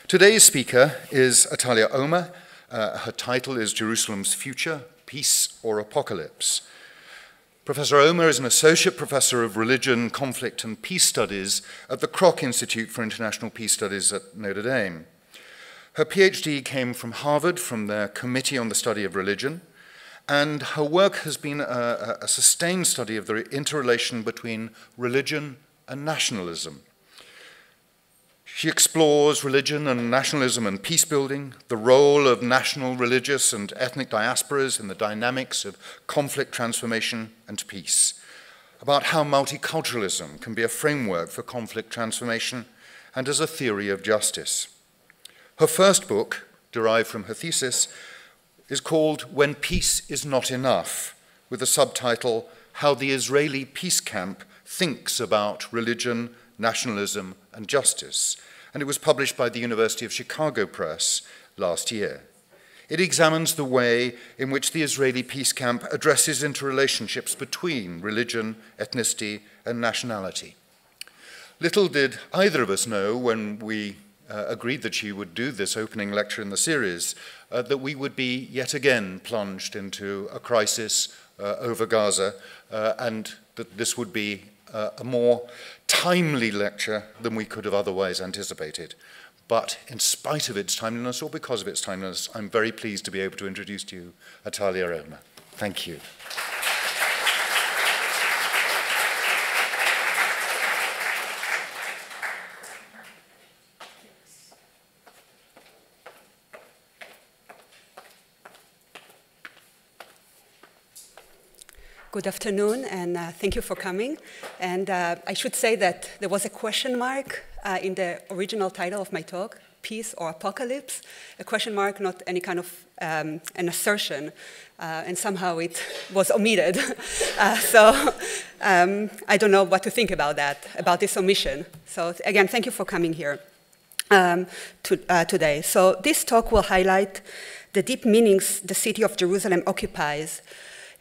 Today's speaker is Atalia Omer. Her title is Jerusalem's Future, Peace or Apocalypse. Professor Omer is an associate professor of religion, conflict, and peace studies at the Kroc Institute for International Peace Studies at Notre Dame. Her PhD came from Harvard, from their Committee on the Study of Religion, and her work has been a sustained study of the interrelation between religion and nationalism. She explores religion and nationalism and peace building, the role of national, religious, and ethnic diasporas in the dynamics of conflict transformation and peace, about how multiculturalism can be a framework for conflict transformation and as a theory of justice. Her first book, derived from her thesis, is called When Peace is Not Enough, with the subtitle, How the Israeli Peace Camp Thinks About Religion, Nationalism, and Justice, and it was published by the University of Chicago Press last year. It examines the way in which the Israeli peace camp addresses interrelationships between religion, ethnicity, and nationality. Little did either of us know when we agreed that she would do this opening lecture in the series, that we would be yet again plunged into a crisis over Gaza, and that this would be a more timely lecture than we could have otherwise anticipated. But in spite of its timeliness, or because of its timeliness, I'm very pleased to be able to introduce to you Atalia Omer. Thank you. Good afternoon, and thank you for coming. And I should say that there was a question mark in the original title of my talk, Peace or Apocalypse, a question mark, not any kind of an assertion, and somehow it was omitted. So I don't know what to think about that, about this omission. So again, thank you for coming here today. So this talk will highlight the deep meanings the city of Jerusalem occupies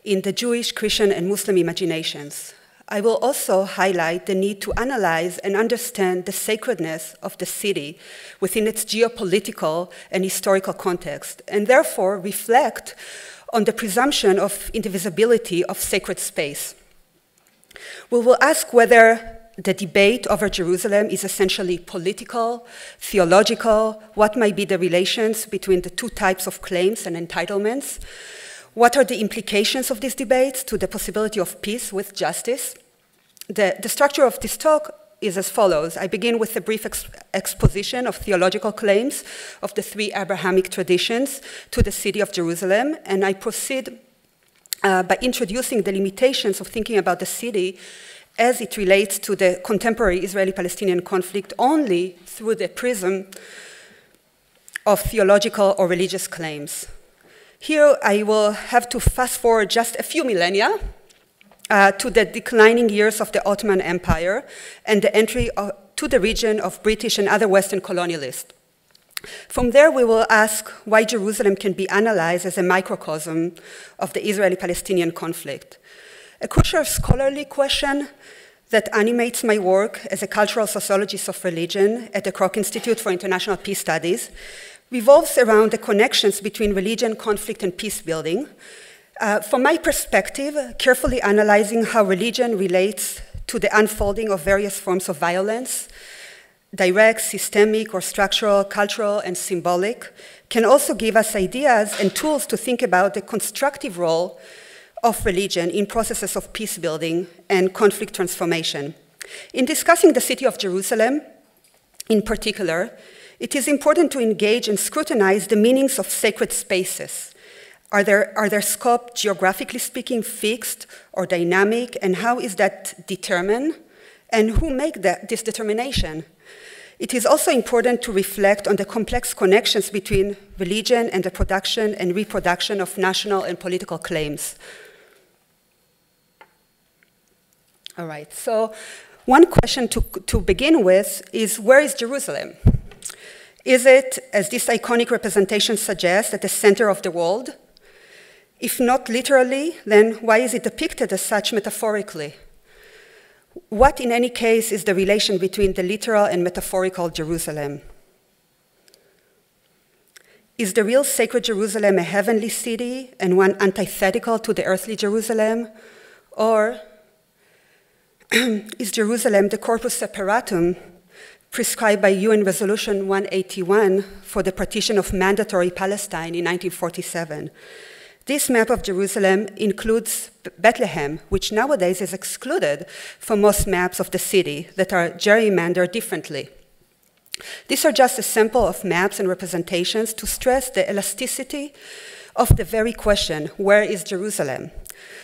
in the Jewish, Christian, and Muslim imaginations. I will also highlight the need to analyze and understand the sacredness of the city within its geopolitical and historical context, and therefore reflect on the presumption of indivisibility of sacred space. We will ask whether the debate over Jerusalem is essentially political, theological, what might be the relations between the two types of claims and entitlements, what are the implications of these debates to the possibility of peace with justice? The structure of this talk is as follows. I begin with a brief exposition of theological claims of the three Abrahamic traditions to the city of Jerusalem, and I proceed by introducing the limitations of thinking about the city as it relates to the contemporary Israeli-Palestinian conflict only through the prism of theological or religious claims. Here, I will have to fast forward just a few millennia to the declining years of the Ottoman Empire and the entry to the region of British and other Western colonialists. From there, we will ask why Jerusalem can be analyzed as a microcosm of the Israeli-Palestinian conflict. A crucial scholarly question that animates my work as a cultural sociologist of religion at the Kroc Institute for International Peace Studies revolves around the connections between religion, conflict, and peace building. From my perspective, carefully analyzing how religion relates to the unfolding of various forms of violence, direct, systemic, or structural, cultural, and symbolic, can also give us ideas and tools to think about the constructive role of religion in processes of peace building and conflict transformation. In discussing the city of Jerusalem, in particular, it is important to engage and scrutinize the meanings of sacred spaces. Are their scope, geographically speaking, fixed or dynamic, and how is that determined? And who make this determination? It is also important to reflect on the complex connections between religion and the production and reproduction of national and political claims. All right, so one question to begin with is, where is Jerusalem? Is it, as this iconic representation suggests, at the center of the world? If not literally, then why is it depicted as such metaphorically? What, in any case, is the relation between the literal and metaphorical Jerusalem? Is the real sacred Jerusalem a heavenly city and one antithetical to the earthly Jerusalem? Or is Jerusalem the corpus separatum prescribed by UN Resolution 181 for the partition of mandatory Palestine in 1947? This map of Jerusalem includes Bethlehem, which nowadays is excluded from most maps of the city that are gerrymandered differently. These are just a sample of maps and representations to stress the elasticity of the very question, where is Jerusalem?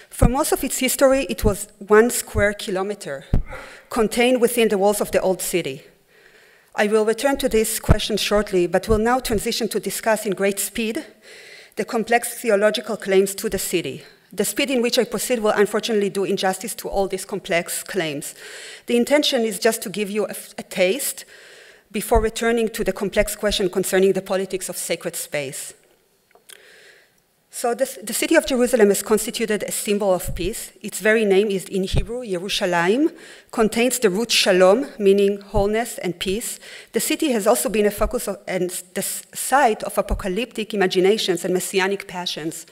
For most of its history, it was 1 square kilometer, contained within the walls of the old city. I will return to this question shortly, but will now transition to discuss in great speed the complex theological claims to the city. The speed in which I proceed will unfortunately do injustice to all these complex claims. The intention is just to give you a taste before returning to the complex question concerning the politics of sacred space. So the city of Jerusalem is constituted a symbol of peace. Its very name is in Hebrew, Yerushalayim, contains the root shalom, meaning wholeness and peace. The city has also been a focus of, and the site of apocalyptic imaginations and messianic passions,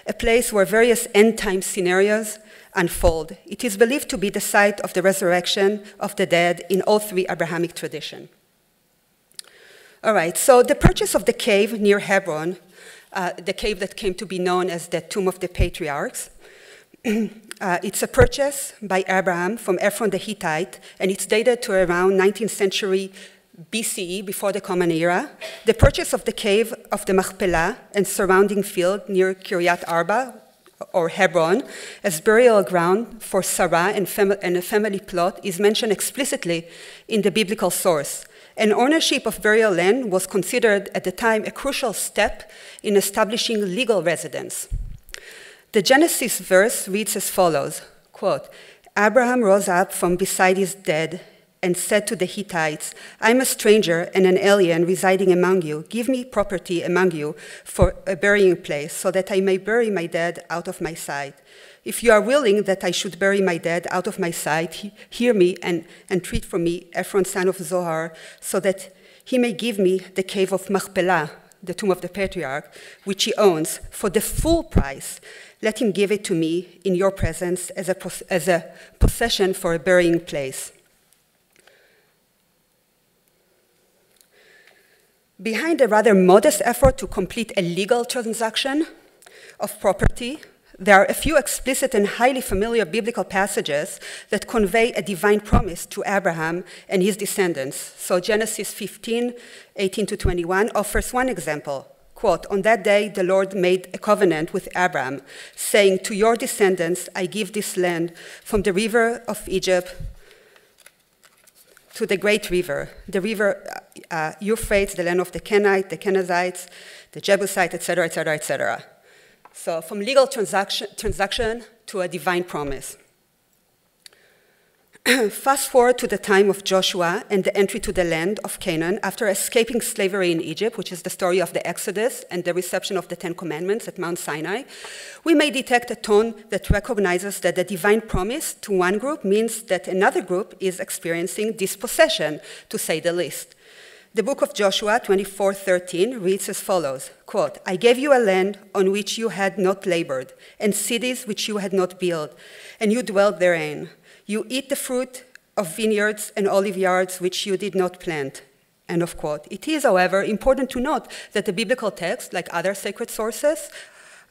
a place where various end-time scenarios unfold. It is believed to be the site of the resurrection of the dead in all three Abrahamic traditions. All right, so the purchase of the cave near Hebron, the cave that came to be known as the Tomb of the Patriarchs. It's a purchase by Abraham from Ephron the Hittite, and it's dated to around 19th century BCE, before the Common Era. The purchase of the cave of the Machpelah and surrounding field near Kiryat Arba, or Hebron, as burial ground for Sarah and a family plot is mentioned explicitly in the biblical source. And ownership of burial land was considered at the time a crucial step in establishing legal residence. The Genesis verse reads as follows, quote, Abraham rose up from beside his dead and said to the Hittites, I'm a stranger and an alien residing among you. Give me property among you for a burying place so that I may bury my dead out of my sight. If you are willing that I should bury my dead out of my sight, hear me and entreat for me Ephron, son of Zohar, so that he may give me the cave of Machpelah, the tomb of the patriarch, which he owns, for the full price. Let him give it to me in your presence as a possession for a burying place. Behind a rather modest effort to complete a legal transaction of property, there are a few explicit and highly familiar biblical passages that convey a divine promise to Abraham and his descendants. So Genesis 15, 18 to 21 offers one example. Quote, on that day the Lord made a covenant with Abraham, saying, to your descendants I give this land from the river of Egypt to the great river, the river Euphrates, the land of the Canaanites, the Kenizzites, the Jebusites, etc., etc., etc. So from legal transaction to a divine promise. Fast forward to the time of Joshua and the entry to the land of Canaan after escaping slavery in Egypt, which is the story of the Exodus and the reception of the Ten Commandments at Mount Sinai. We may detect a tone that recognizes that the divine promise to one group means that another group is experiencing dispossession, to say the least. The book of Joshua 24:13 reads as follows, quote, I gave you a land on which you had not labored, and cities which you had not built, and you dwelt therein. You eat the fruit of vineyards and olive yards which you did not plant. End of quote. It is, however, important to note that the biblical text, like other sacred sources,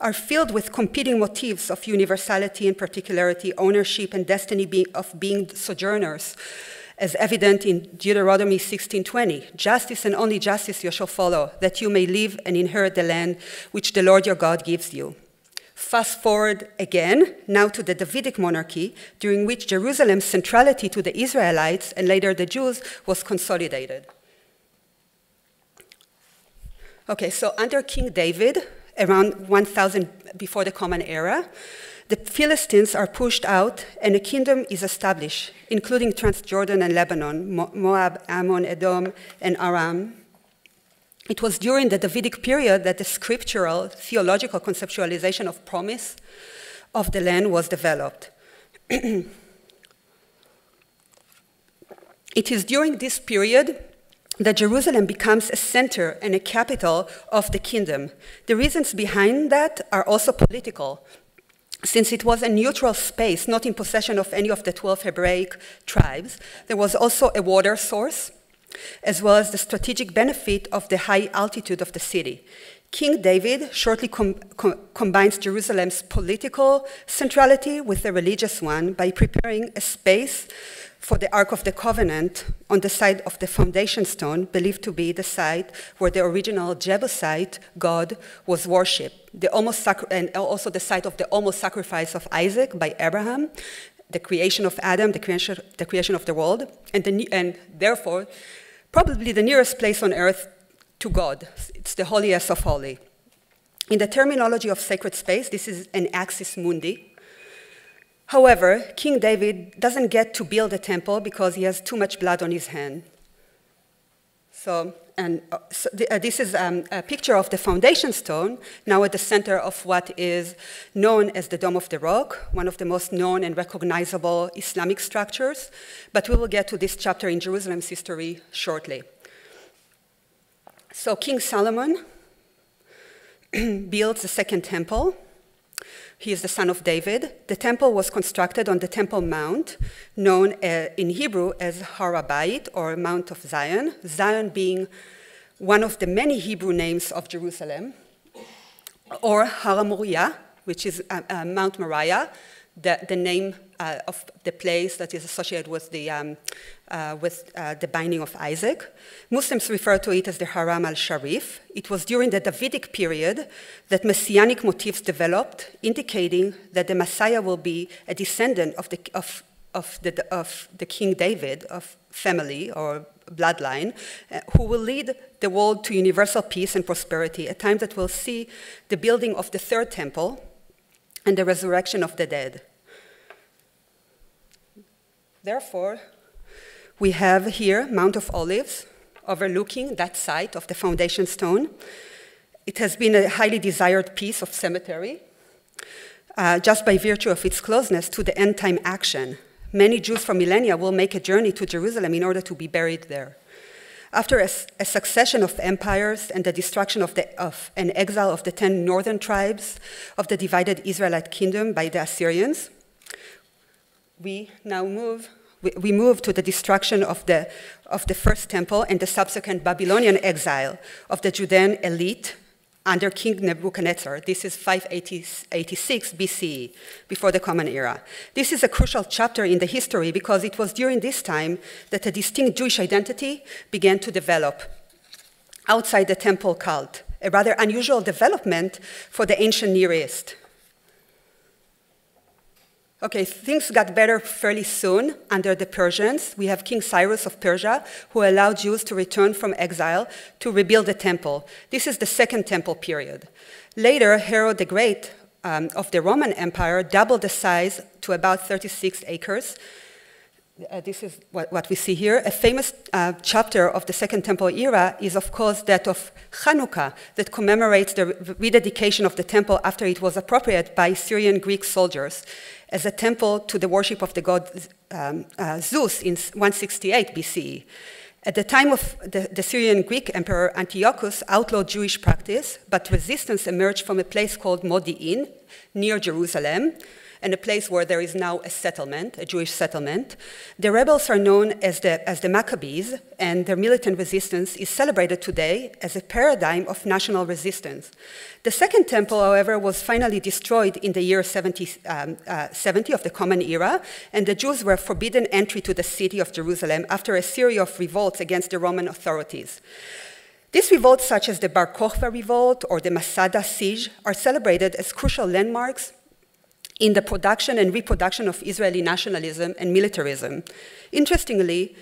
are filled with competing motifs of universality and particularity, ownership and destiny of being sojourners, as evident in Deuteronomy 16:20, justice and only justice you shall follow, that you may live and inherit the land which the Lord your God gives you. Fast forward again, now to the Davidic monarchy, during which Jerusalem's centrality to the Israelites and later the Jews was consolidated. Okay, so under King David, around 1000 before the Common Era, the Philistines are pushed out and a kingdom is established, including Transjordan and Lebanon, Moab, Ammon, Edom, and Aram. It was during the Davidic period that the scriptural, theological conceptualization of promise of the land was developed. It is during this period that Jerusalem becomes a center and a capital of the kingdom. The reasons behind that are also political. Since it was a neutral space, not in possession of any of the 12 Hebraic tribes, there was also a water source, as well as the strategic benefit of the high altitude of the city. King David shortly combines Jerusalem's political centrality with the religious one by preparing a space for the Ark of the Covenant on the site of the foundation stone, believed to be the site where the original Jebusite god was worshipped, and also the site of the almost sacrifice of Isaac by Abraham, the creation of Adam, the creation of the world, and therefore probably the nearest place on earth to God. It's the holiest of holy. In the terminology of sacred space, this is an axis mundi. However, King David doesn't get to build a temple because he has too much blood on his hand. This is a picture of the foundation stone, now at the center of what is known as the Dome of the Rock, one of the most known and recognizable Islamic structures. But we will get to this chapter in Jerusalem's history shortly. So King Solomon builds the second temple. He is the son of David. The temple was constructed on the Temple Mount, known in Hebrew as Har HaBayit, or Mount of Zion, Zion being one of the many Hebrew names of Jerusalem, or Har HaMoriah, which is Mount Moriah, the name of the place that is associated with the binding of Isaac. Muslims refer to it as the Haram al-Sharif. It was during the Davidic period that messianic motifs developed, indicating that the Messiah will be a descendant of the King David, of family or bloodline, who will lead the world to universal peace and prosperity, a time that will see the building of the third temple and the resurrection of the dead. Therefore, we have here Mount of Olives overlooking that site of the foundation stone. It has been a highly desired piece of cemetery, just by virtue of its closeness to the end-time action. Many Jews for millennia will make a journey to Jerusalem in order to be buried there. After a succession of empires and the destruction and exile of the 10 northern tribes of the divided Israelite kingdom by the Assyrians, we move to the destruction of the first temple and the subsequent Babylonian exile of the Judean elite under King Nebuchadnezzar. This is 586 BCE, before the Common Era. This is a crucial chapter in the history because it was during this time that a distinct Jewish identity began to develop outside the temple cult, a rather unusual development for the ancient Near East. Okay, things got better fairly soon under the Persians. We have King Cyrus of Persia, who allowed Jews to return from exile to rebuild the temple. This is the Second Temple period. Later, Herod the Great of the Roman Empire doubled the size to about 36 acres. This is what we see here. A famous chapter of the Second Temple era is, of course, that of Hanukkah, that commemorates the rededication of the temple after it was appropriated by Syrian Greek soldiers as a temple to the worship of the god Zeus in 168 BCE. At the time of the Syrian Greek emperor Antiochus outlawed Jewish practice, but resistance emerged from a place called Modi'in, near Jerusalem, and a place where there is now a settlement, a Jewish settlement. The rebels are known as the Maccabees, and their militant resistance is celebrated today as a paradigm of national resistance. The Second Temple, however, was finally destroyed in the year 70 of the Common Era, and the Jews were forbidden entry to the city of Jerusalem after a series of revolts against the Roman authorities. These revolts, such as the Bar Kokhba revolt or the Masada siege, are celebrated as crucial landmarks in the production and reproduction of Israeli nationalism and militarism. Interestingly,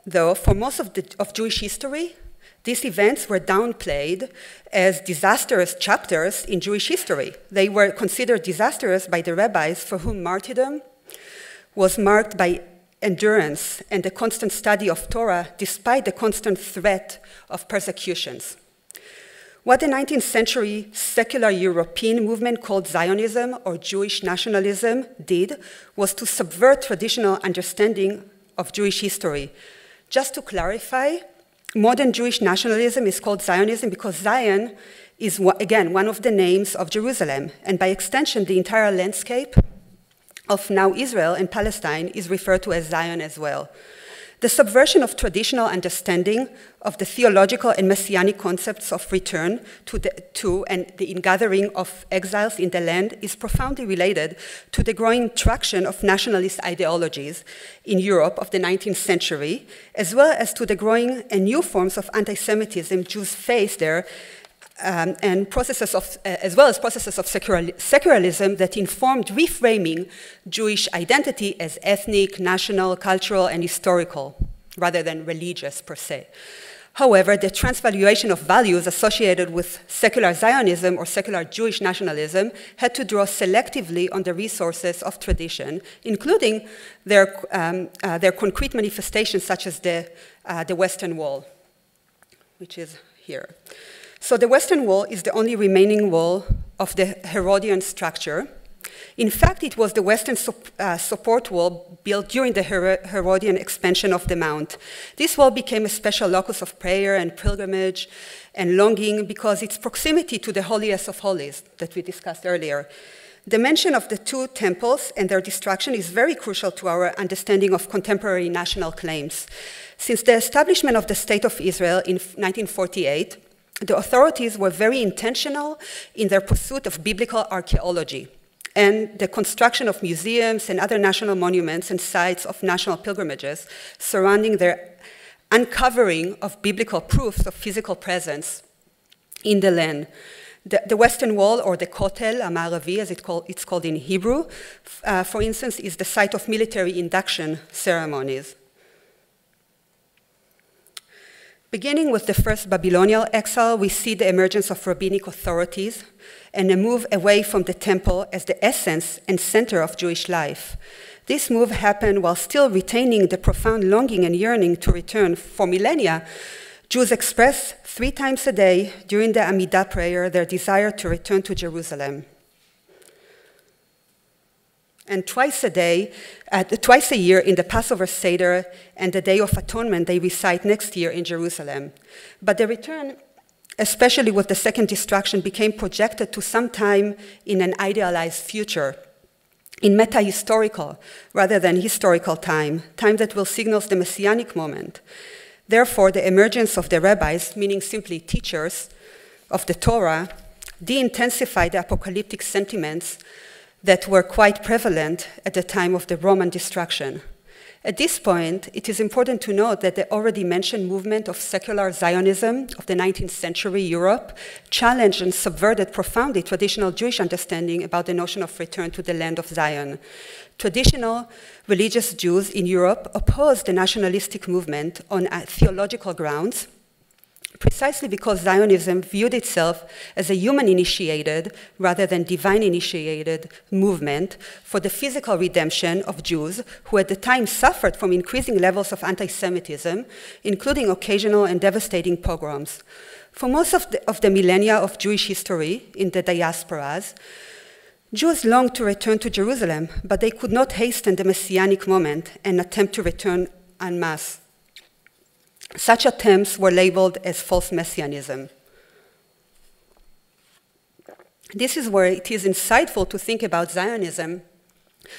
though, for most of Jewish history, these events were downplayed as disastrous chapters in Jewish history. They were considered disastrous by the rabbis, for whom martyrdom was marked by endurance and the constant study of Torah, despite the constant threat of persecutions. What the 19th century secular European movement called Zionism or Jewish nationalism did was to subvert traditional understanding of Jewish history. Just to clarify, Modern Jewish nationalism is called Zionism because Zion is, again, one of the names of Jerusalem, and by extension, the entire landscape of now Israel and Palestine is referred to as Zion as well. The subversion of traditional understanding of the theological and messianic concepts of return and the ingathering of exiles in the land is profoundly related to the growing traction of nationalist ideologies in Europe of the 19th century, as well as to the growing and new forms of anti-Semitism Jews face there, and processes of, as well as processes of secularism that informed reframing Jewish identity as ethnic, national, cultural, and historical, rather than religious per se. However, the transvaluation of values associated with secular Zionism or secular Jewish nationalism had to draw selectively on the resources of tradition, including their concrete manifestations such as the Western Wall, which is here. So the Western Wall is the only remaining wall of the Herodian structure. In fact, it was the Western support wall built during the Herodian expansion of the Mount. This wall became a special locus of prayer and pilgrimage and longing because its proximity to the holiest of holies that we discussed earlier. The mention of the two temples and their destruction is very crucial to our understanding of contemporary national claims. Since the establishment of the State of Israel in 1948, the authorities were very intentional in their pursuit of biblical archaeology and the construction of museums and other national monuments and sites of national pilgrimages surrounding their uncovering of biblical proofs of physical presence in the land. The Western Wall, or the Kotel Amaravi, as it's called in Hebrew, for instance, is the site of military induction ceremonies. Beginning with the first Babylonian exile, we see the emergence of rabbinic authorities and a move away from the temple as the essence and center of Jewish life. This move happened while still retaining the profound longing and yearning to return. For millennia, Jews express 3 times a day during the Amidah prayer their desire to return to Jerusalem. And twice a year in the Passover Seder and the Day of Atonement, they recite next year in Jerusalem. But the return, especially with the second destruction, became projected to some time in an idealized future, in meta-historical rather than historical time that will signal the messianic moment. Therefore, the emergence of the rabbis, meaning simply teachers of the Torah, de-intensified the apocalyptic sentiments that were quite prevalent at the time of the Roman destruction. At this point, it is important to note that the already mentioned movement of secular Zionism of the 19th century Europe challenged and subverted profoundly traditional Jewish understanding about the notion of return to the land of Zion. Traditional religious Jews in Europe opposed the nationalistic movement on theological grounds, precisely because Zionism viewed itself as a human-initiated rather than divine-initiated movement for the physical redemption of Jews who at the time suffered from increasing levels of anti-Semitism, including occasional and devastating pogroms. For most of the millennia of Jewish history in the diasporas, Jews longed to return to Jerusalem, but they could not hasten the messianic moment and attempt to return en masse. Such attempts were labeled as false messianism. This is where it is insightful to think about Zionism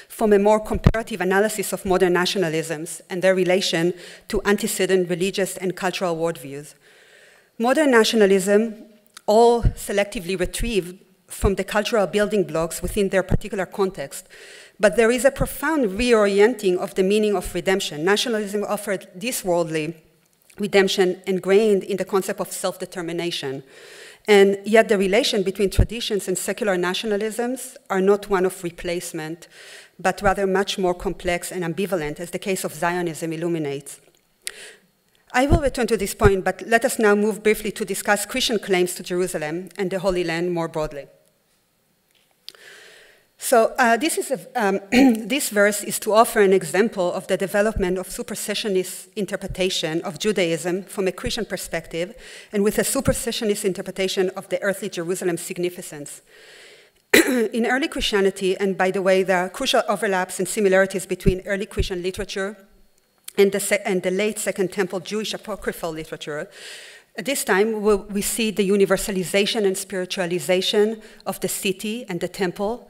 from a more comparative analysis of modern nationalisms and their relation to antecedent religious and cultural worldviews. Modern nationalism all selectively retrieved from the cultural building blocks within their particular context, but there is a profound reorienting of the meaning of redemption. Nationalism offered this worldly redemption ingrained in the concept of self-determination. And yet the relation between traditions and secular nationalisms are not one of replacement, but rather much more complex and ambivalent, as the case of Zionism illuminates. I will return to this point, but let us now move briefly to discuss Christian claims to Jerusalem and the Holy Land more broadly. So this verse is to offer an example of the development of supersessionist interpretation of Judaism from a Christian perspective and with a supersessionist interpretation of the earthly Jerusalem's significance. In early Christianity, and by the way, there are crucial overlaps and similarities between early Christian literature and the late Second Temple Jewish apocryphal literature, at this time we see the universalization and spiritualization of the city and the temple,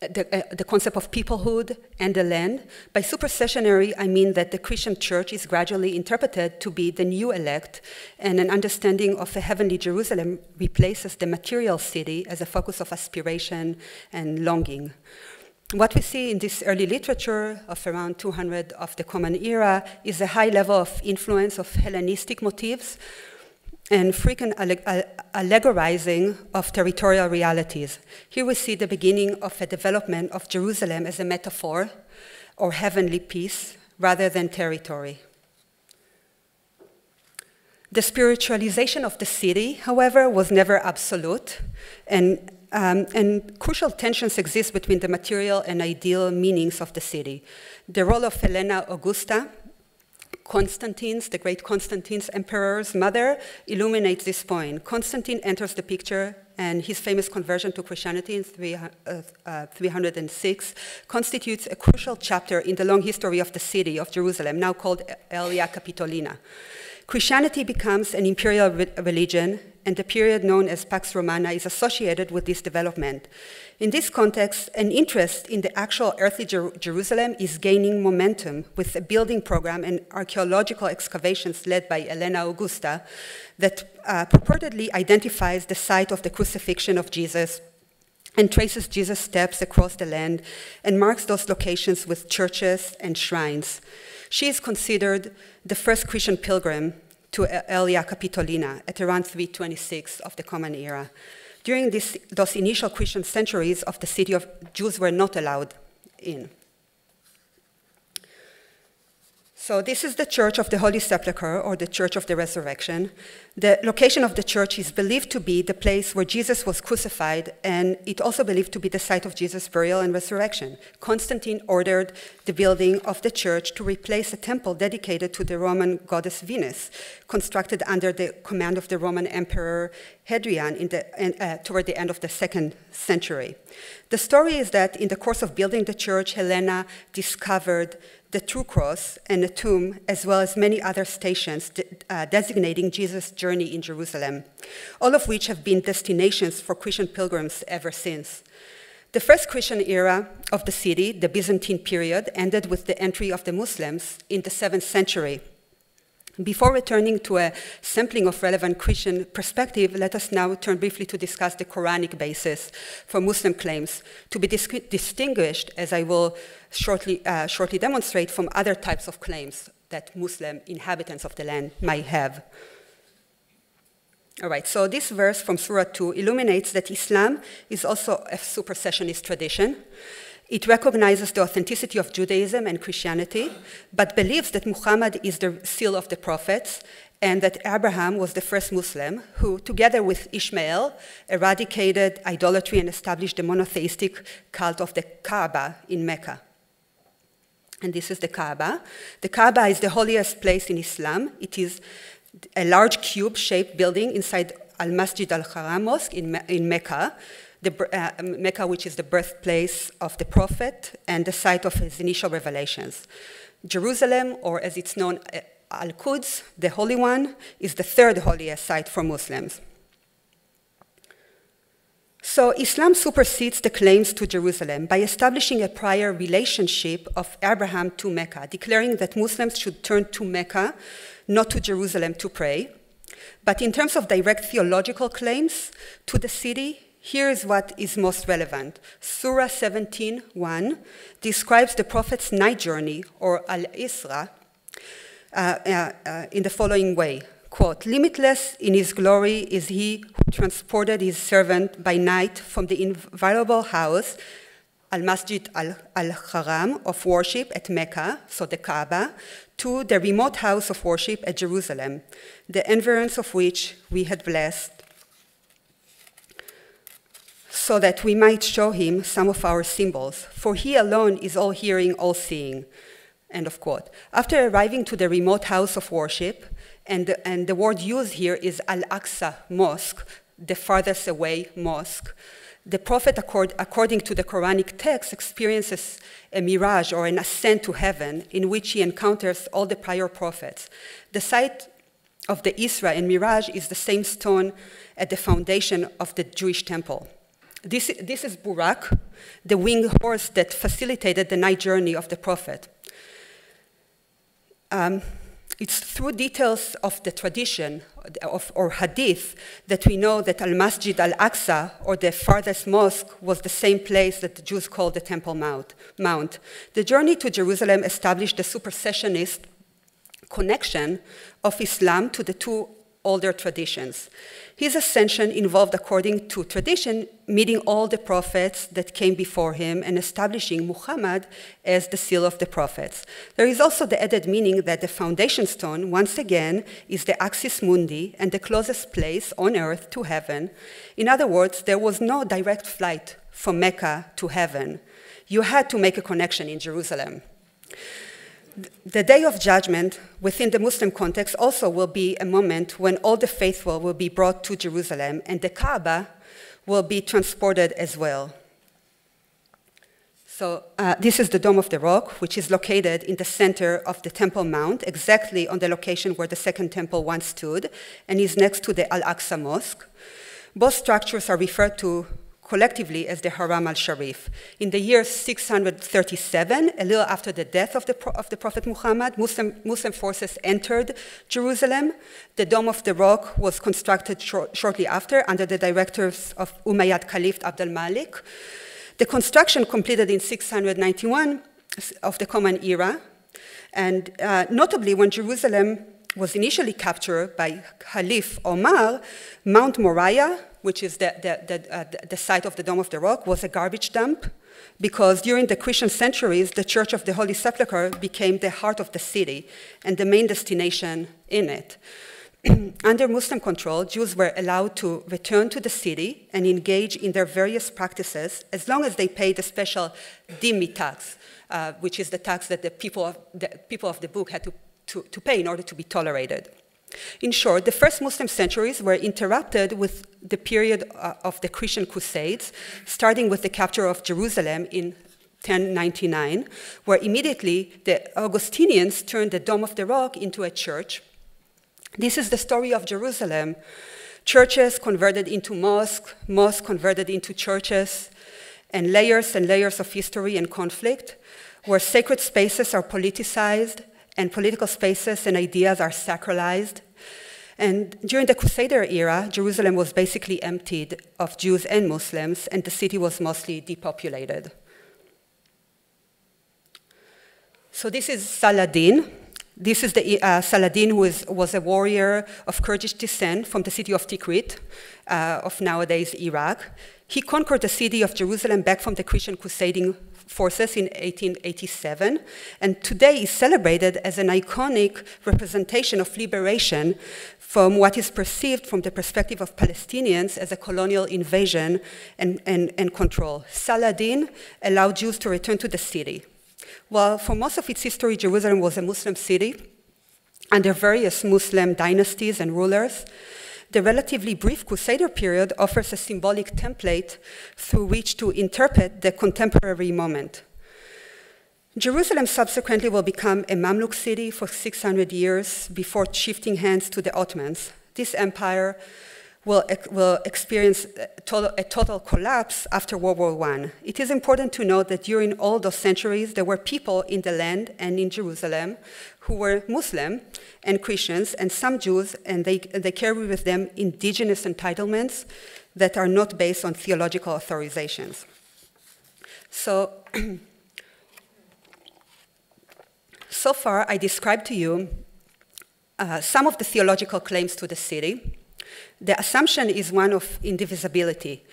the concept of peoplehood and the land. By supersessionary, I mean that the Christian church is gradually interpreted to be the new elect, and an understanding of a heavenly Jerusalem replaces the material city as a focus of aspiration and longing. What we see in this early literature of around 200 of the Common Era is a high level of influence of Hellenistic motifs and frequent allegorizing of territorial realities. Here we see the beginning of a development of Jerusalem as a metaphor or heavenly peace rather than territory. The spiritualization of the city, however, was never absolute, and crucial tensions exist between the material and ideal meanings of the city. The role of Helena Augusta, the great Constantine's emperor's mother, illuminates this point. Constantine enters the picture, and his famous conversion to Christianity in 306 constitutes a crucial chapter in the long history of the city of Jerusalem, now called Aelia Capitolina. Christianity becomes an imperial religion, and the period known as Pax Romana is associated with this development. In this context, an interest in the actual earthly Jerusalem is gaining momentum with a building program and archaeological excavations led by Helena Augusta that purportedly identifies the site of the crucifixion of Jesus and traces Jesus' steps across the land and marks those locations with churches and shrines. She is considered the first Christian pilgrim to Aelia Capitolina at around 326 of the Common Era. During those initial Christian centuries of the city, Jews were not allowed in. So this is the Church of the Holy Sepulchre, or the Church of the Resurrection. The location of the church is believed to be the place where Jesus was crucified, and it also believed to be the site of Jesus' burial and resurrection. Constantine ordered the building of the church to replace a temple dedicated to the Roman goddess Venus, constructed under the command of the Roman Emperor Hadrian toward the end of the 2nd century. The story is that in the course of building the church, Helena discovered the true cross and a tomb, as well as many other stations designating Jesus' journey in Jerusalem, all of which have been destinations for Christian pilgrims ever since. The first Christian era of the city, the Byzantine period, ended with the entry of the Muslims in the 7th century. Before returning to a sampling of relevant Christian perspective, let us now turn briefly to discuss the Quranic basis for Muslim claims, to be distinguished, as I will shortly demonstrate, from other types of claims that Muslim inhabitants of the land might have. All right, so this verse from Surah 2 illuminates that Islam is also a supersessionist tradition. It recognizes the authenticity of Judaism and Christianity, but believes that Muhammad is the seal of the prophets and that Abraham was the first Muslim who, together with Ishmael, eradicated idolatry and established the monotheistic cult of the Kaaba in Mecca. And this is the Kaaba. The Kaaba is the holiest place in Islam. It is a large cube-shaped building inside Al-Masjid al-Haram Mosque in Mecca, Mecca, which is the birthplace of the prophet and the site of his initial revelations. Jerusalem, or as it's known, Al-Quds, the Holy One, is the third holiest site for Muslims. So Islam supersedes the claims to Jerusalem by establishing a prior relationship of Abraham to Mecca, declaring that Muslims should turn to Mecca, not to Jerusalem, to pray. But in terms of direct theological claims to the city, here is what is most relevant. Surah 17:1 describes the prophet's night journey, or al-Isra, in the following way, quote, "Limitless in his glory is he who transported his servant by night from the inviolable house, al-Masjid al-Haram of worship at Mecca, so the Kaaba, to the remote house of worship at Jerusalem, the environs of which we had blessed, so that we might show him some of our symbols, for he alone is all-hearing, all-seeing," end of quote. After arriving to the remote house of worship, and the word used here is Al-Aqsa Mosque, the farthest away mosque, The prophet, according to the Quranic text, experiences a mirage or an ascent to heaven in which he encounters all the prior prophets. The site of the Isra and Mirage is the same stone at the foundation of the Jewish temple. This is Burak, the winged horse that facilitated the night journey of the prophet. It's through details of the tradition or hadith that we know that Al-Masjid al-Aqsa, or the farthest mosque, was the same place that the Jews called the Temple Mount. The journey to Jerusalem established the supersessionist connection of Islam to the two older traditions. His ascension involved, according to tradition, meeting all the prophets that came before him and establishing Muhammad as the seal of the prophets. There is also the added meaning that the foundation stone, once again, is the axis mundi and the closest place on earth to heaven. In other words, there was no direct flight from Mecca to heaven. You had to make a connection in Jerusalem. The Day of Judgment within the Muslim context also will be a moment when all the faithful will be brought to Jerusalem and the Kaaba will be transported as well. So this is the Dome of the Rock, which is located in the center of the Temple Mount, exactly on the location where the Second Temple once stood, and is next to the Al-Aqsa Mosque. Both structures are referred to collectively as the Haram al-Sharif. In the year 637, a little after the death of the Prophet Muhammad, Muslim forces entered Jerusalem. The Dome of the Rock was constructed shortly after under the directives of Umayyad Caliph Abd al-Malik. The construction completed in 691 of the Common Era, and notably when Jerusalem was initially captured by Caliph Omar, Mount Moriah, which is the site of the Dome of the Rock, was a garbage dump because during the Christian centuries, the Church of the Holy Sepulchre became the heart of the city and the main destination in it. Under Muslim control, Jews were allowed to return to the city and engage in their various practices as long as they paid the special dhimmi tax, which is the tax that the people of the book had to pay in order to be tolerated. In short, the first Muslim centuries were interrupted with the period of the Christian Crusades, starting with the capture of Jerusalem in 1099, where immediately the Augustinians turned the Dome of the Rock into a church. This is the story of Jerusalem. Churches converted into mosques, mosques converted into churches, and layers of history and conflict, where sacred spaces are politicized, and political spaces and ideas are sacralized. And during the Crusader era, Jerusalem was basically emptied of Jews and Muslims, and the city was mostly depopulated. So this is Saladin. This is the Saladin, who was a warrior of Kurdish descent from the city of Tikrit, of nowadays Iraq. He conquered the city of Jerusalem back from the Christian crusading forces in 1887, and today is celebrated as an iconic representation of liberation from what is perceived from the perspective of Palestinians as a colonial invasion and control. Saladin allowed Jews to return to the city. While for most of its history, Jerusalem was a Muslim city, under various Muslim dynasties and rulers, the relatively brief Crusader period offers a symbolic template through which to interpret the contemporary moment. Jerusalem subsequently will become a Mamluk city for 600 years before shifting hands to the Ottomans. This empire will experience a total collapse after World War I. It is important to note that during all those centuries, there were people in the land and in Jerusalem who were Muslim and Christians, and some Jews, and they carry with them indigenous entitlements that are not based on theological authorizations. So, so far, I described to you some of the theological claims to the city. The assumption is one of indivisibility,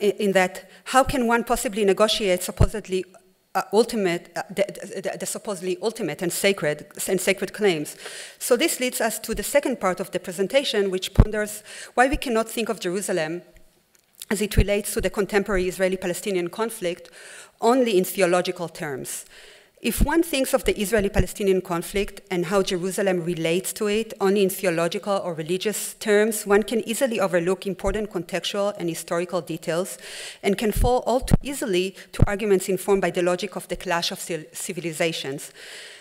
in that how can one possibly negotiate supposedly the supposedly ultimate and sacred claims? So this leads us to the second part of the presentation, which ponders why we cannot think of Jerusalem as it relates to the contemporary Israeli-Palestinian conflict only in theological terms. If one thinks of the Israeli-Palestinian conflict and how Jerusalem relates to it only in theological or religious terms, one can easily overlook important contextual and historical details and can fall all too easily to arguments informed by the logic of the clash of civilizations.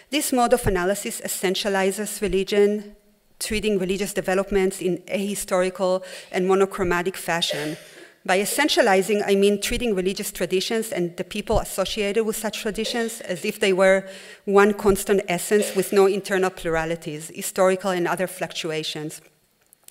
This mode of analysis essentializes religion, treating religious developments in ahistorical and monochromatic fashion. By essentializing, I mean treating religious traditions and the people associated with such traditions as if they were one constant essence with no internal pluralities, historical and other fluctuations.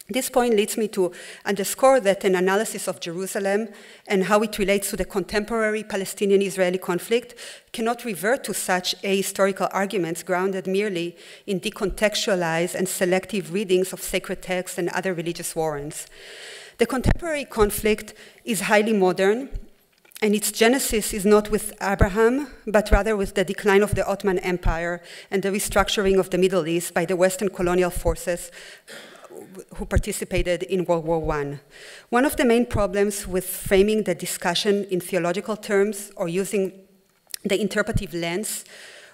This point leads me to underscore that an analysis of Jerusalem and how it relates to the contemporary Palestinian-Israeli conflict cannot revert to such ahistorical arguments grounded merely in decontextualized and selective readings of sacred texts and other religious warrants. The contemporary conflict is highly modern, and its genesis is not with Abraham, but rather with the decline of the Ottoman Empire and the restructuring of the Middle East by the Western colonial forces who participated in World War I. One of the main problems with framing the discussion in theological terms or using the interpretive lens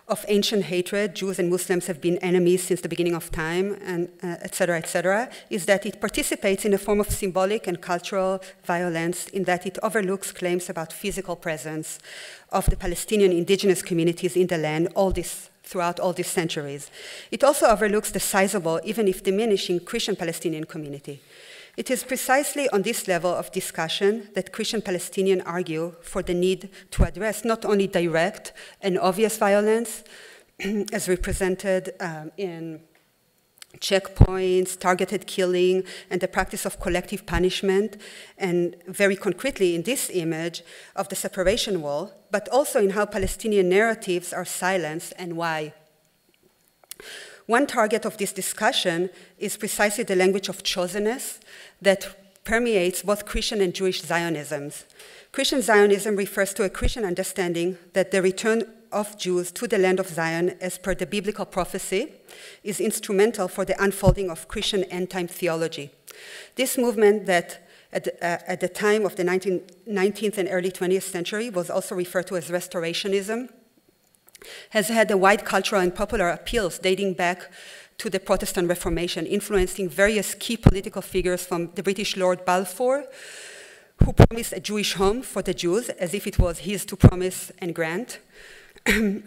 of ancient hatred, Jews and Muslims have been enemies since the beginning of time, and et cetera, is that it participates in a form of symbolic and cultural violence in that it overlooks claims about physical presence of the Palestinian indigenous communities in the land throughout all these centuries. It also overlooks the sizable, even if diminishing, Christian Palestinian community. It is precisely on this level of discussion that Christian Palestinians argue for the need to address not only direct and obvious violence, as represented in checkpoints, targeted killing, and the practice of collective punishment, and very concretely in this image of the separation wall, but also in how Palestinian narratives are silenced and why. One target of this discussion is precisely the language of chosenness that permeates both Christian and Jewish Zionisms. Christian Zionism refers to a Christian understanding that the return of Jews to the land of Zion, as per the biblical prophecy, is instrumental for the unfolding of Christian end-time theology. This movement that at the time of the 19th and early 20th century was also referred to as Restorationism, has had a wide cultural and popular appeals dating back to the Protestant Reformation, influencing various key political figures from the British Lord Balfour, who promised a Jewish home for the Jews, as if it was his to promise and grant, to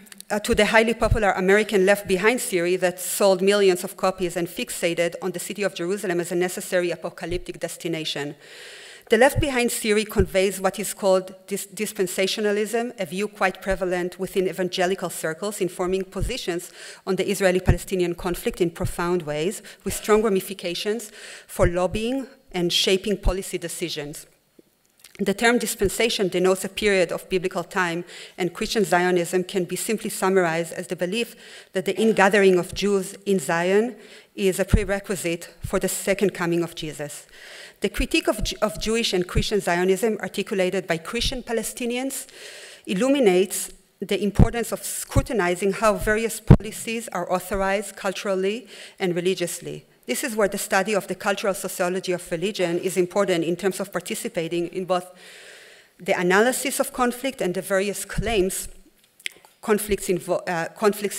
the highly popular American Left Behind theory that sold millions of copies and fixated on the city of Jerusalem as a necessary apocalyptic destination. The Left Behind theory conveys what is called dispensationalism, a view quite prevalent within evangelical circles, informing positions on the Israeli-Palestinian conflict in profound ways, with strong ramifications for lobbying and shaping policy decisions. The term dispensation denotes a period of biblical time, and Christian Zionism can be simply summarized as the belief that the ingathering of Jews in Zion is a prerequisite for the second coming of Jesus. The critique of Jewish and Christian Zionism articulated by Christian Palestinians illuminates the importance of scrutinizing how various policies are authorized culturally and religiously. This is where the study of the cultural sociology of religion is important in terms of participating in both the analysis of conflict and the various claims conflicts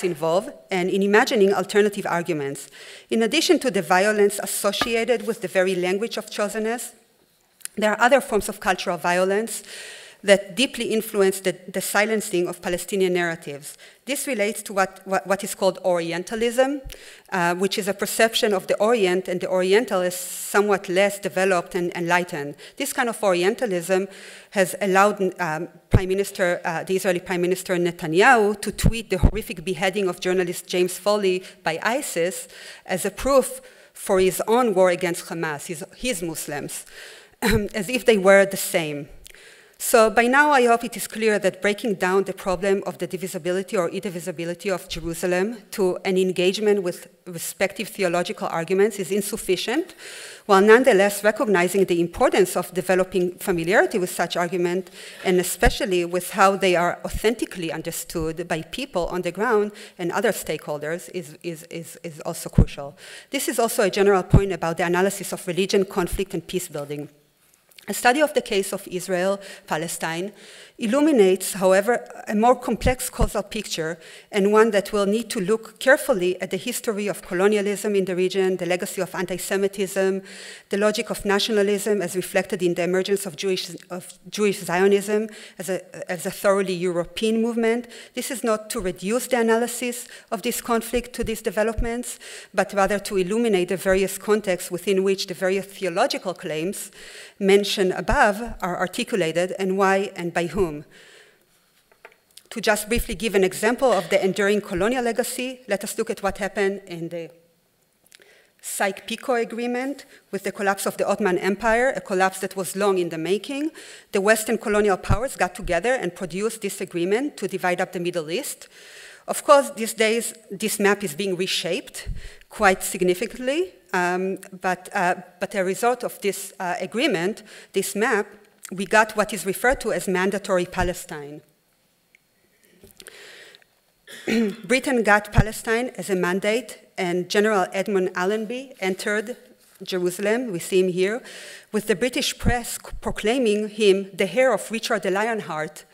involve, and in imagining alternative arguments. In addition to the violence associated with the very language of chosenness, there are other forms of cultural violence that deeply influence the silencing of Palestinian narratives. This relates to what is called Orientalism, which is a perception of the Orient and the Oriental as somewhat less developed and enlightened. This kind of Orientalism has allowed the Israeli Prime Minister Netanyahu to tweet the horrific beheading of journalist James Foley by ISIS as a proof for his own war against Hamas, his Muslims, as if they were the same. So by now, I hope it is clear that breaking down the problem of the divisibility or indivisibility of Jerusalem to an engagement with respective theological arguments is insufficient, while nonetheless recognizing the importance of developing familiarity with such argument, and especially with how they are authentically understood by people on the ground and other stakeholders is also crucial. This is also a general point about the analysis of religion, conflict, and peace building. A study of the case of Israel, Palestine, illuminates, however, a more complex causal picture, and one that will need to look carefully at the history of colonialism in the region, the legacy of anti-Semitism, the logic of nationalism as reflected in the emergence of Jewish Zionism as a thoroughly European movement. This is not to reduce the analysis of this conflict to these developments, but rather to illuminate the various contexts within which the various theological claims mentioned above are articulated, and why and by whom. To just briefly give an example of the enduring colonial legacy, let us look at what happened in the Sykes-Picot Agreement with the collapse of the Ottoman Empire, a collapse that was long in the making. The Western colonial powers got together and produced this agreement to divide up the Middle East. Of course, these days, this map is being reshaped quite significantly, but as a result of this agreement, this map, we got what is referred to as mandatory Palestine. Britain got Palestine as a mandate, and General Edmund Allenby entered Jerusalem, we see him here, with the British press proclaiming him the heir of Richard the Lionheart,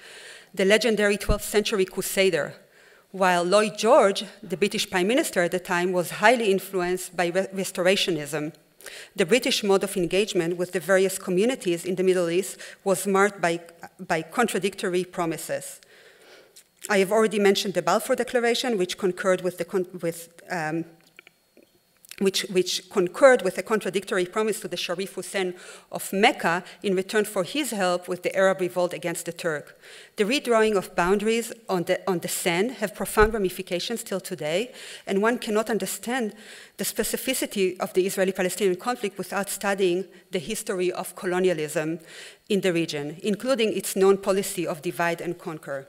the legendary 12th century crusader, while Lloyd George, the British Prime Minister at the time, was highly influenced by Restorationism. The British mode of engagement with the various communities in the Middle East was marked by contradictory promises. I have already mentioned the Balfour Declaration, which concurred with the contradictory promise to the Sharif Hussein of Mecca in return for his help with the Arab revolt against the Turk. The redrawing of boundaries on the sand have profound ramifications till today, and one cannot understand the specificity of the Israeli-Palestinian conflict without studying the history of colonialism in the region, including its known policy of divide and conquer.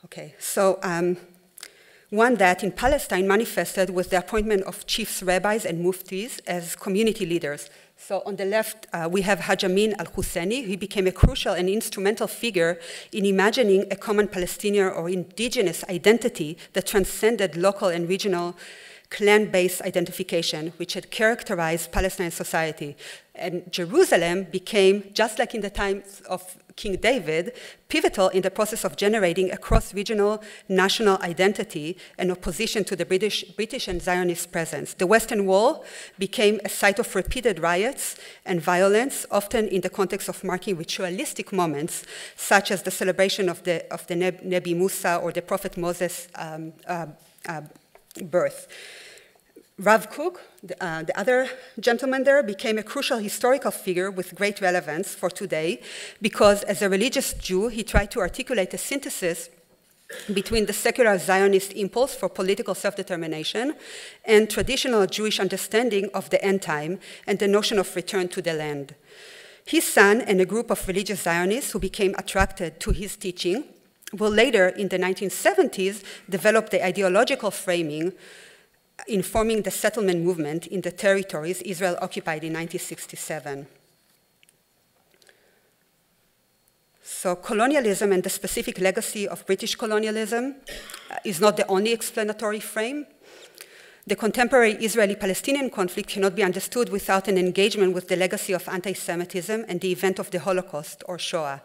Okay, so one that in Palestine manifested with the appointment of chiefs, rabbis, and muftis as community leaders. So on the left, we have Haj Amin al-Husseini, who became a crucial and instrumental figure in imagining a common Palestinian or indigenous identity that transcended local and regional clan-based identification, which had characterized Palestinian society. And Jerusalem became, just like in the times of King David, pivotal in the process of generating a cross-regional national identity in opposition to the British and Zionist presence. The Western Wall became a site of repeated riots and violence, often in the context of marking ritualistic moments, such as the celebration of the Nebi Musa or the Prophet Moses' birth. Rav Kook, the other gentleman there, became a crucial historical figure with great relevance for today because as a religious Jew, he tried to articulate a synthesis between the secular Zionist impulse for political self-determination and traditional Jewish understanding of the end time and the notion of return to the land. His son and a group of religious Zionists who became attracted to his teaching will later, in the 1970s, develop the ideological framing informing the settlement movement in the territories Israel occupied in 1967. So colonialism and the specific legacy of British colonialism is not the only explanatory frame. The contemporary Israeli-Palestinian conflict cannot be understood without an engagement with the legacy of anti-Semitism and the event of the Holocaust, or Shoah.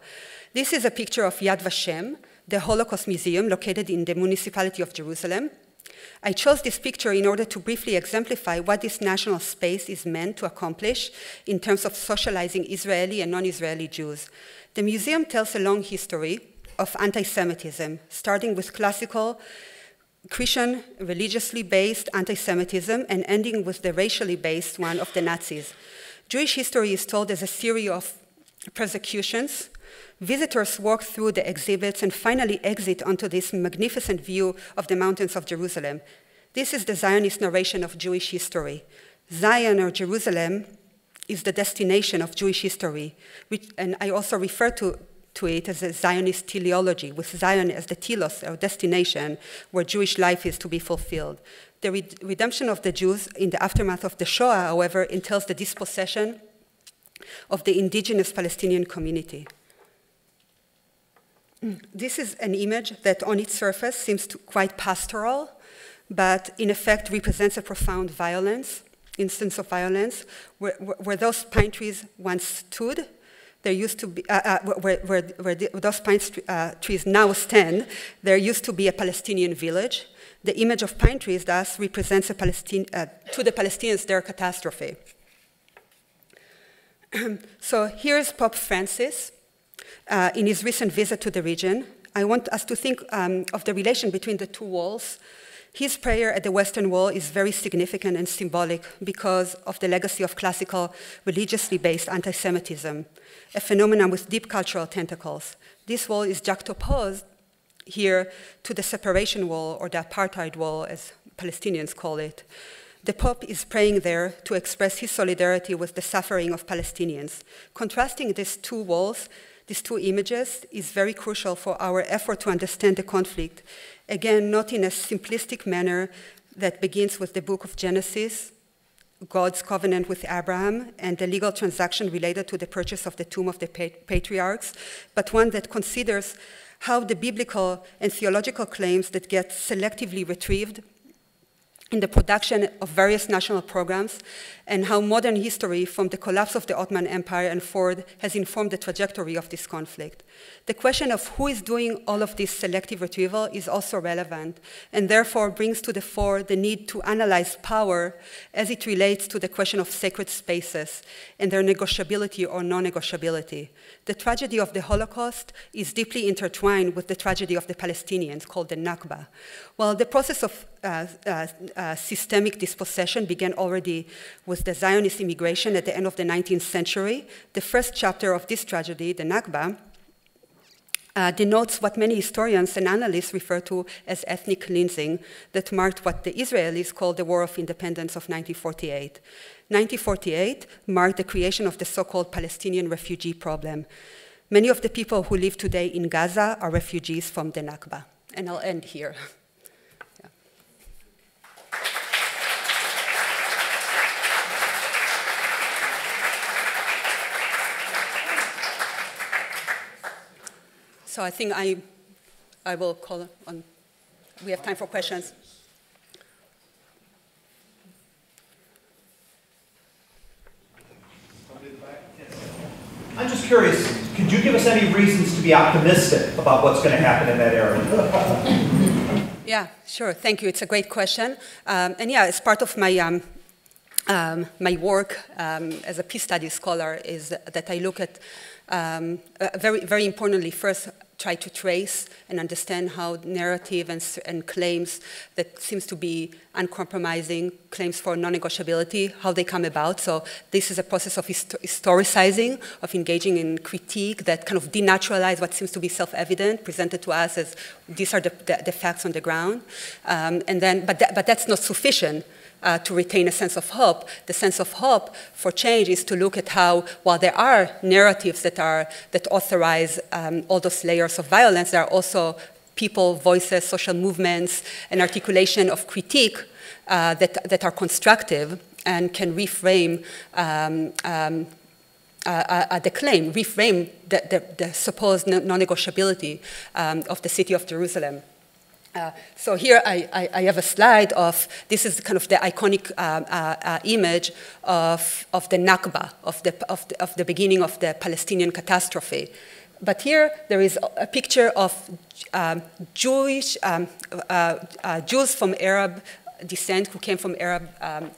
This is a picture of Yad Vashem, the Holocaust Museum located in the municipality of Jerusalem. I chose this picture in order to briefly exemplify what this national space is meant to accomplish in terms of socializing Israeli and non-Israeli Jews. The museum tells a long history of anti-Semitism, starting with classical Christian, religiously based anti-Semitism and ending with the racially based one of the Nazis. Jewish history is told as a series of persecutions. Visitors walk through the exhibits and finally exit onto this magnificent view of the mountains of Jerusalem. This is the Zionist narration of Jewish history. Zion, or Jerusalem, is the destination of Jewish history, and I also refer to it as a Zionist teleology, with Zion as the telos, or destination, where Jewish life is to be fulfilled. The redemption of the Jews in the aftermath of the Shoah, however, entails the dispossession of the indigenous Palestinian community. This is an image that on its surface seems quite pastoral, but in effect represents a profound instance of violence, where those pine trees once stood, there used to be, where those pine trees now stand, there used to be a Palestinian village. The image of pine trees thus represents to the Palestinians their catastrophe. So here's Pope Francis in his recent visit to the region. I want us to think of the relation between the two walls. His prayer at the Western Wall is very significant and symbolic because of the legacy of classical, religiously based anti-Semitism, a phenomenon with deep cultural tentacles. This wall is juxtaposed here to the separation wall, or the apartheid wall, as Palestinians call it. The Pope is praying there to express his solidarity with the suffering of Palestinians. Contrasting these two walls, these two images, is very crucial for our effort to understand the conflict. Again, not in a simplistic manner that begins with the book of Genesis, God's covenant with Abraham, and the legal transaction related to the purchase of the tomb of the patriarchs, but one that considers how the biblical and theological claims that get selectively retrieved in the production of various national programs, and how modern history, from the collapse of the Ottoman Empire and forward, has informed the trajectory of this conflict. The question of who is doing all of this selective retrieval is also relevant, and therefore brings to the fore the need to analyze power as it relates to the question of sacred spaces and their negotiability or non-negotiability. The tragedy of the Holocaust is deeply intertwined with the tragedy of the Palestinians, called the Nakba. While the process of systemic dispossession began already with the Zionist immigration at the end of the 19th century, the first chapter of this tragedy, the Nakba, denotes what many historians and analysts refer to as ethnic cleansing that marked what the Israelis call the War of Independence of 1948. 1948 marked the creation of the so-called Palestinian refugee problem. Many of the people who live today in Gaza are refugees from the Nakba. And I'll end here. So I think I will call on, we have time for questions. I'm just curious, could you give us any reasons to be optimistic about what's going to happen in that area? Yeah, sure, thank you. It's a great question. And yeah, as part of my my work as a peace studies scholar is that I look at, very importantly, first try to trace and understand how narrative and claims that seems to be uncompromising, claims for non-negotiability, how they come about. So this is a process of historicizing, of engaging in critique that kind of denaturalize what seems to be self-evident, presented to us as these are the facts on the ground. But that's not sufficient. To retain a sense of hope. The sense of hope for change is to look at how, while there are narratives that authorize all those layers of violence, there are also people, voices, social movements, and articulation of critique that are constructive and can reframe the claim, reframe the supposed non-negotiability of the city of Jerusalem. So here I have a slide of, this is kind of the iconic image of the Nakba, of the beginning of the Palestinian catastrophe. But here there is a picture of Jews from Arab descent who came from Arab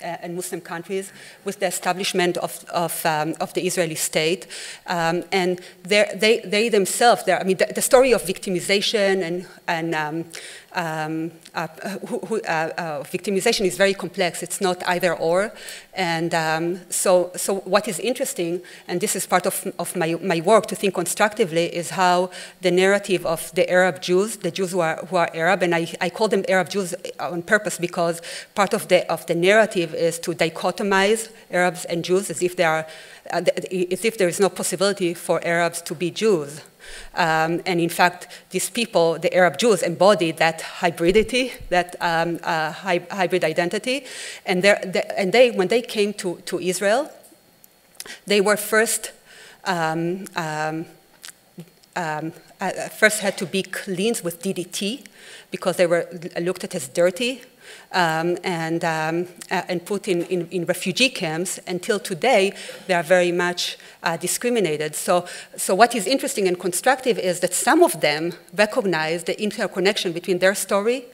and Muslim countries with the establishment of the Israeli state. And they themselves, I mean, the story of victimization and victimization is very complex. It's not either or. And so what is interesting, and this is part of my work to think constructively, is how the narrative of the Arab Jews, the Jews who are Arab, and I call them Arab Jews on purpose because part of the narrative is to dichotomize Arabs and Jews as if there is no possibility for Arabs to be Jews. And in fact, these people, the Arab Jews, embody that hybridity, that hybrid identity. And when they came to Israel, they were first had to be cleansed with DDT because they were looked at as dirty. and put in refugee camps. Until today, they are very much discriminated. So what is interesting and constructive is that some of them recognize the interconnection between their story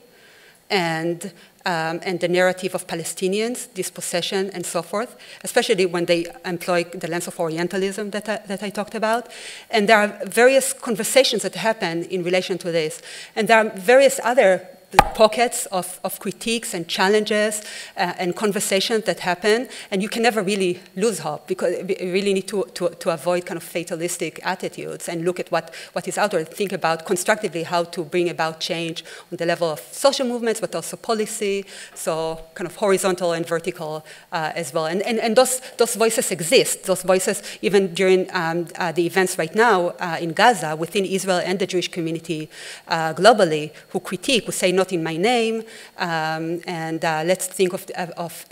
and the narrative of Palestinians, dispossession, and so forth, especially when they employ the lens of Orientalism that I talked about. And there are various conversations that happen in relation to this. And there are various other pockets of critiques and challenges and conversations that happen, and you can never really lose hope, because you really need to avoid kind of fatalistic attitudes and look at what is out there, think about constructively how to bring about change on the level of social movements, but also policy, so kind of horizontal and vertical as well. And those voices exist, those voices even during the events right now in Gaza, within Israel and the Jewish community globally, who critique, who say, not in my name, and let's think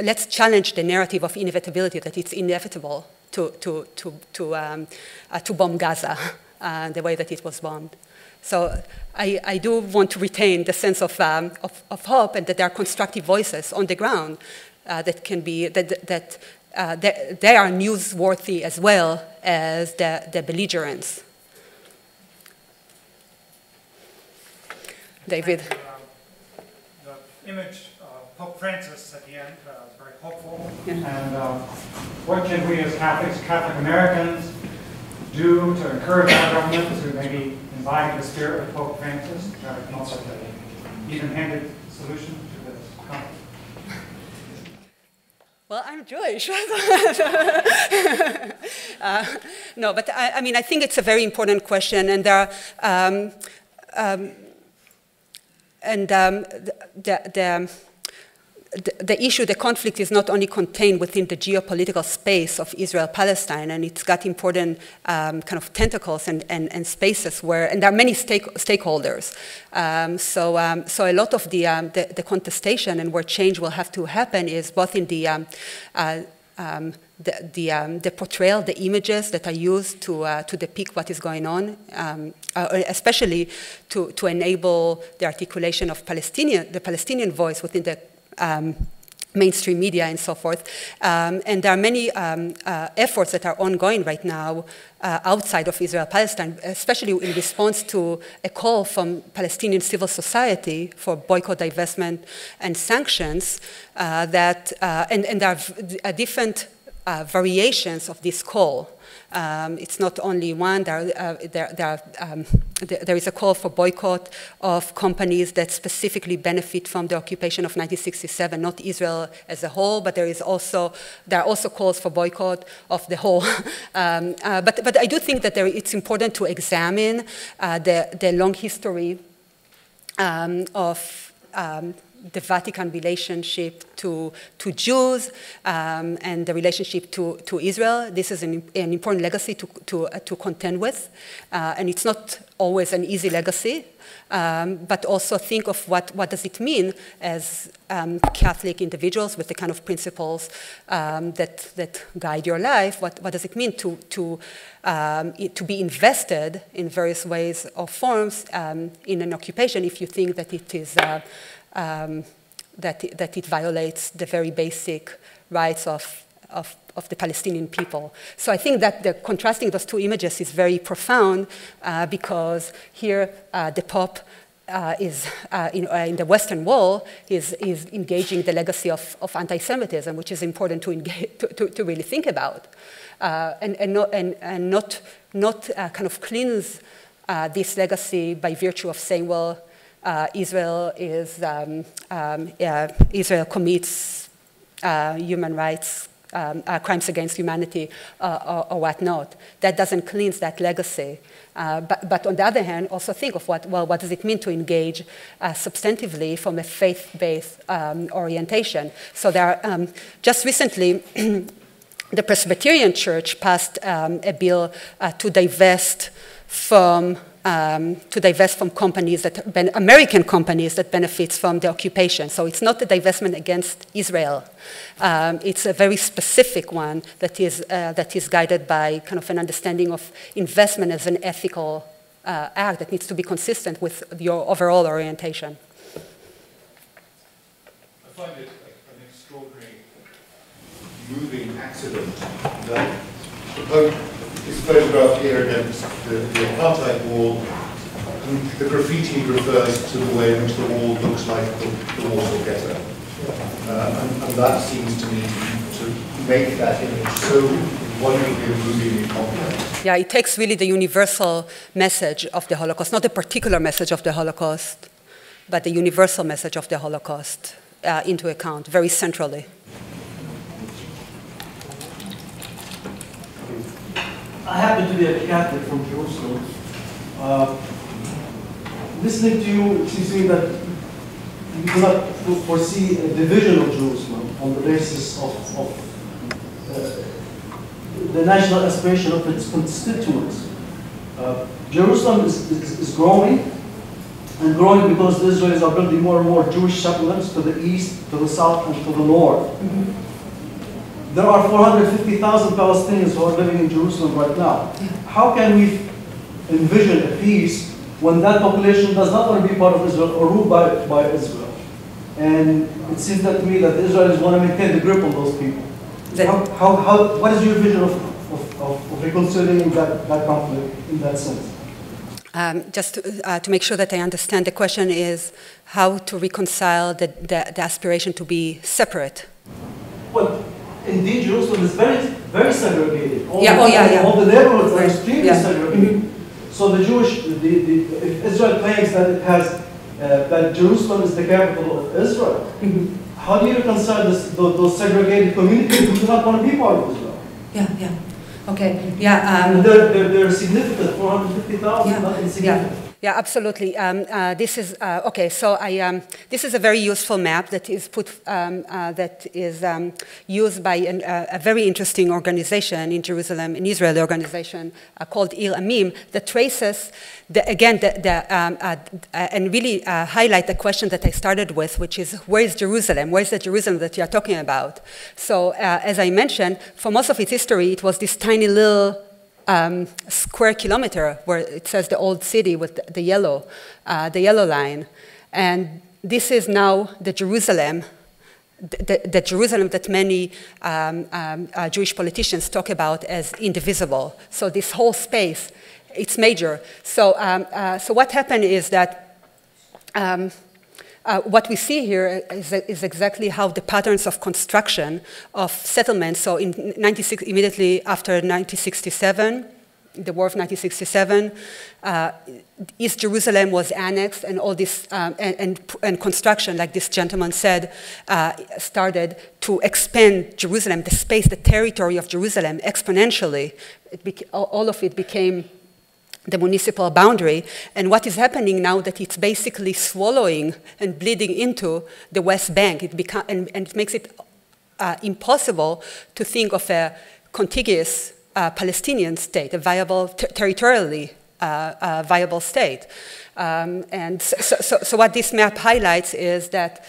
let's challenge the narrative of inevitability, that it's inevitable to bomb Gaza the way that it was bombed. So I do want to retain the sense of hope, and that there are constructive voices on the ground that can be that they are newsworthy as well as the belligerents. David. Image of Pope Francis at the end is very hopeful. Yeah. And what can we as Catholics, Catholic Americans, do to encourage our government to maybe imbibe the spirit of Pope Francis, to try to come up with an even-handed solution to this conflict? Well, I'm Jewish. No, but I mean, I think it's a very important question, and there are the issue, the conflict, is not only contained within the geopolitical space of Israel-Palestine, and it's got important kind of tentacles and spaces where, and there are many stakeholders. So a lot of the contestation and where change will have to happen is both in the portrayal, the images that are used to depict what is going on, especially to enable the articulation of the Palestinian voice within the mainstream media and so forth. And there are many efforts that are ongoing right now outside of Israel-Palestine, especially in response to a call from Palestinian civil society for boycott, divestment, and sanctions, and there are different variations of this call. It's not only one. There is a call for boycott of companies that specifically benefit from the occupation of 1967, not Israel as a whole, but there are also calls for boycott of the whole. But I do think that it's important to examine the long history of the Vatican relationship to Jews and the relationship to Israel. This is an important legacy to contend with, and it's not always an easy legacy. But also think of what does it mean as Catholic individuals with the kind of principles that guide your life. What does it mean to be invested in various ways or forms in an occupation if you think that it is that it violates the very basic rights of the Palestinian people. So I think that the contrasting those two images is very profound because here the Pope is, in the Western Wall, is engaging the legacy of anti-Semitism, which is important to really think about, and not kind of cleanse this legacy by virtue of saying, well, Israel commits human rights, crimes against humanity, or whatnot. That doesn't cleanse that legacy. But on the other hand, also think of what does it mean to engage substantively from a faith-based orientation. So there are, just recently, the Presbyterian Church passed a bill to divest from companies American companies that benefits from the occupation. So it's not a divestment against Israel. It's a very specific one that is guided by kind of an understanding of investment as an ethical act that needs to be consistent with your overall orientation. find it an extraordinary, moving accident that the Pope is photographed here against the apartheid wall, and the graffiti refers to the way in which the wall looks like the Warsaw Ghetto. And that seems to me to make that image so wonderfully and movingly complex. Yeah, it takes really the universal message of the Holocaust, not a particular message of the Holocaust, but the universal message of the Holocaust into account, very centrally. I happen to be a Catholic from Jerusalem. Listening to you, it seems to me that you do not foresee a division of Jerusalem on the basis of the national aspiration of its constituents. Jerusalem is growing, and growing because the Israelis are building more and more Jewish settlements to the east, to the south, and to the north. There are 450,000 Palestinians who are living in Jerusalem right now. How can we envision a peace when that population does not want to be part of Israel or ruled by Israel? And it seems that to me that the Israelis want to maintain the grip on those people. What is your vision of reconciling that conflict in that sense? Just to make sure that I understand, the question is how to reconcile the aspiration to be separate. Well, indeed, Jerusalem is very, very segregated. All the neighborhoods are extremely segregated. So the if Israel claims that it has that Jerusalem is the capital of Israel, how do you reconcile those segregated communities who do not want to be part of Israel? Okay. They're significant. 450,000, not insignificant. Yeah, absolutely. This is okay. So this is a very useful map that is used by a very interesting organization in Jerusalem, an Israeli organization called Il Amim, that traces and really highlight the question that I started with, which is where is Jerusalem? Where is the Jerusalem that you are talking about? So as I mentioned, for most of its history, it was this tiny little square kilometer where it says the old city with the yellow line. And this is now the Jerusalem, the Jerusalem that many Jewish politicians talk about as indivisible. So this whole space, it's major. So, so what happened is that what we see here is exactly how the patterns of construction of settlements, so in immediately after 1967, the War of 1967, East Jerusalem was annexed, and all this and construction, like this gentleman said, started to expand Jerusalem, the space, the territory of Jerusalem exponentially. All of it became the municipal boundary, and what is happening now that it's basically swallowing and bleeding into the West Bank, and it makes it impossible to think of a contiguous Palestinian state, a viable, territorially viable state. And so what this map highlights is that,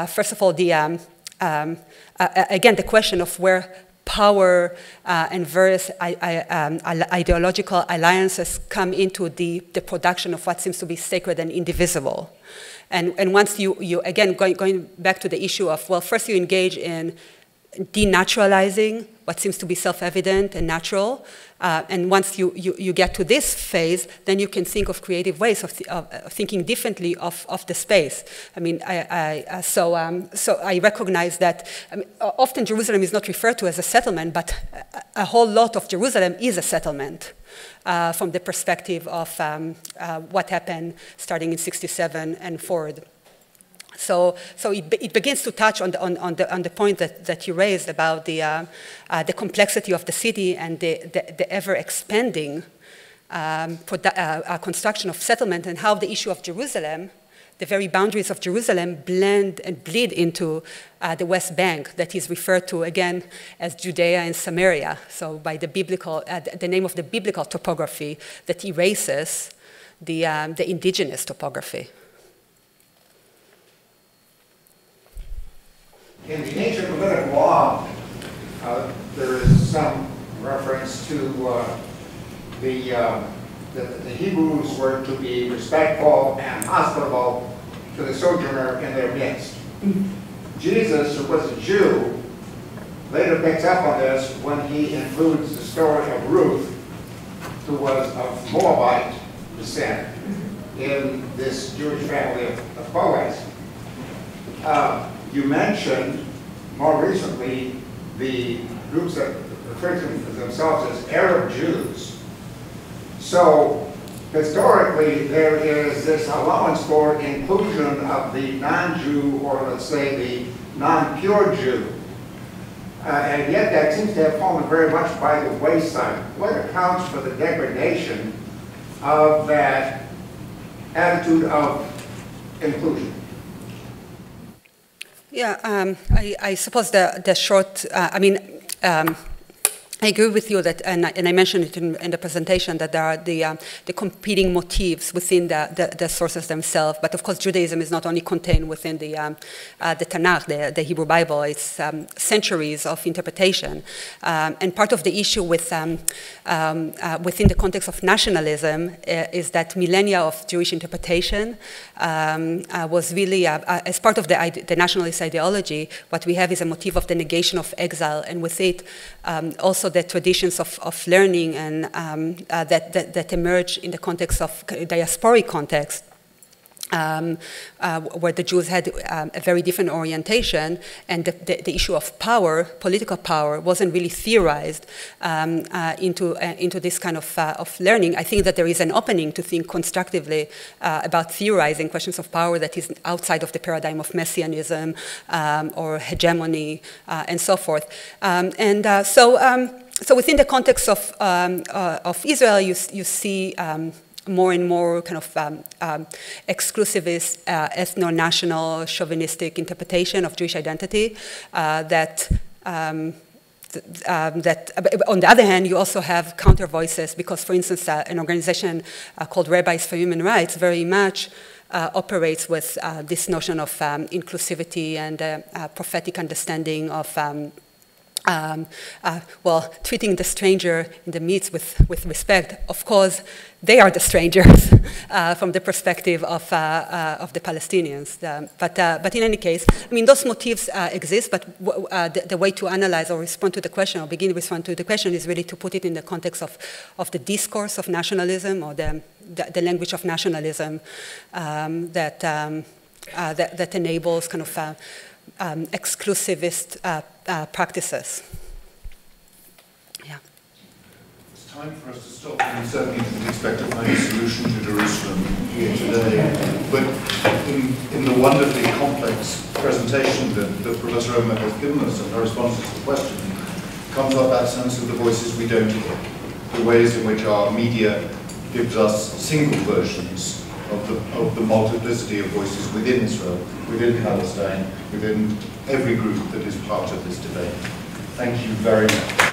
first of all, again, the question of where power and various ideological alliances come into the production of what seems to be sacred and indivisible. And once you again, going back to the issue of, well, first you engage in denaturalizing what seems to be self-evident and natural, and once you get to this phase, then you can think of creative ways of thinking differently of the space. I mean, so I recognize that often Jerusalem is not referred to as a settlement, but a whole lot of Jerusalem is a settlement from the perspective of what happened starting in '67 and forward. So it begins to touch on the point that you raised about the complexity of the city and the ever-expanding construction of settlement, and how the issue of Jerusalem, the very boundaries of Jerusalem, blend and bleed into the West Bank that is referred to again as Judea and Samaria. So by the biblical, the name of the biblical topography that erases the indigenous topography. In the ancient Levitical law, there is some reference to the Hebrews were to be respectful and hospitable to the sojourner in their midst. Jesus, who was a Jew, later picks up on this when he includes the story of Ruth, who was of Moabite descent, in this Jewish family of Boaz. You mentioned more recently the groups that refer to themselves as Arab Jews. So historically, there is this allowance for inclusion of the non-Jew, or let's say the non-pure Jew. And yet that seems to have fallen very much by the wayside. What accounts for the degradation of that attitude of inclusion? Yeah, I suppose the short, I agree with you that, and I mentioned it in the presentation, that there are the competing motifs within the sources themselves. But of course, Judaism is not only contained within the Tanakh, the Hebrew Bible. It's centuries of interpretation, and part of the issue with within the context of nationalism is that millennia of Jewish interpretation was really as part of the nationalist ideology. What we have is a motif of the negation of exile, and with it also the traditions of learning and that emerge in the context of diasporic context, where the Jews had a very different orientation, and the issue of power, political power, wasn't really theorized into this kind of learning. I think that there is an opening to think constructively about theorizing questions of power that is outside of the paradigm of messianism or hegemony and so forth. So within the context of Israel, you see more and more kind of exclusivist, ethno-national, chauvinistic interpretation of Jewish identity. That on the other hand, you also have counter voices, because, for instance, an organization called Rabbis for Human Rights very much operates with this notion of inclusivity and prophetic understanding of treating the stranger in the midst with respect. Of course, they are the strangers from the perspective of the Palestinians. But in any case, I mean, those motifs exist, but the way to analyze or respond to the question, or begin to respond to the question, is really to put it in the context of the discourse of nationalism, or the language of nationalism that enables kind of exclusivist practices. Yeah. It's time for us to stop, and we certainly didn't expect to find a solution to Jerusalem here today. But in the wonderfully complex presentation that Professor Omer has given us, and her responses to the question, comes up that sense of the voices we don't hear, the ways in which our media gives us single versions of the multiplicity of voices within Israel, within Palestine, within every group that is part of this debate. Thank you very much.